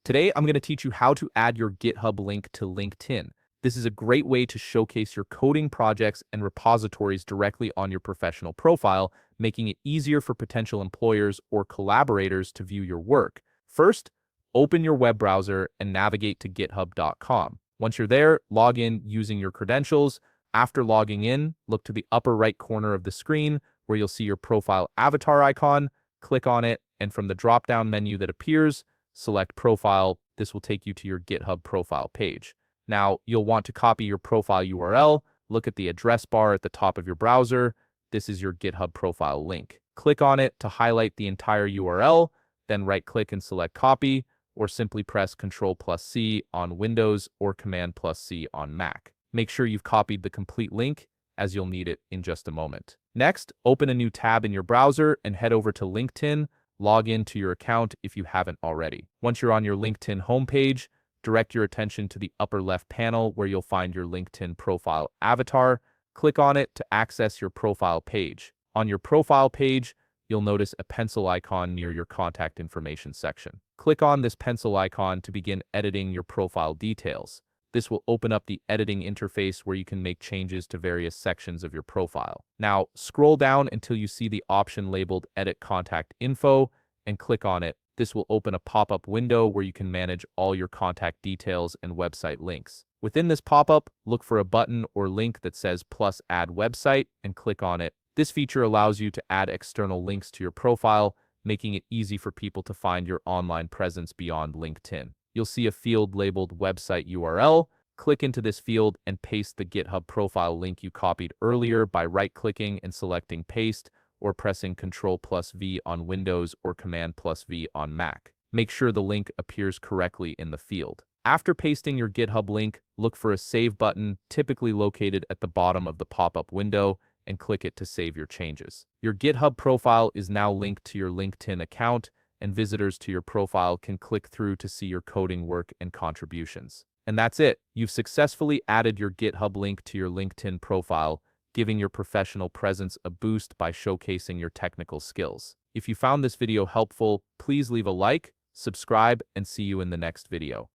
Today, I'm going to teach you how to add your GitHub link to LinkedIn. This is a great way to showcase your coding projects and repositories directly on your professional profile, making it easier for potential employers or collaborators to view your work. First, open your web browser and navigate to github.com. Once you're there, log in using your credentials. After logging in, look to the upper right corner of the screen where you'll see your profile avatar icon. Click on it, and from the drop-down menu that appears, select Profile. This will take you to your GitHub profile page. Now, you'll want to copy your profile URL. Look at the address bar at the top of your browser. This is your GitHub profile link. Click on it to highlight the entire URL, then right-click and select Copy, or simply press Ctrl+C on Windows or Command+C on Mac. Make sure you've copied the complete link, as you'll need it in just a moment. Next, open a new tab in your browser and head over to LinkedIn. Log in to your account if you haven't already. Once you're on your LinkedIn homepage, direct your attention to the upper left panel where you'll find your LinkedIn profile avatar. Click on it to access your profile page. On your profile page, you'll notice a pencil icon near your contact information section. Click on this pencil icon to begin editing your profile details. This will open up the editing interface where you can make changes to various sections of your profile. Now, scroll down until you see the option labeled Edit Contact Info and click on it. This will open a pop-up window where you can manage all your contact details and website links. Within this pop-up, look for a button or link that says Plus Add Website and click on it. This feature allows you to add external links to your profile, making it easy for people to find your online presence beyond LinkedIn. You'll see a field labeled Website URL. Click into this field and paste the GitHub profile link you copied earlier by right-clicking and selecting Paste, or pressing Ctrl+V on Windows or Command+V on Mac. Make sure the link appears correctly in the field. After pasting your GitHub link, look for a Save button, typically located at the bottom of the pop-up window, and click it to save your changes. Your GitHub profile is now linked to your LinkedIn account, and visitors to your profile can click through to see your coding work and contributions. And that's it. You've successfully added your GitHub link to your LinkedIn profile, giving your professional presence a boost by showcasing your technical skills. If you found this video helpful, please leave a like, subscribe, and see you in the next video.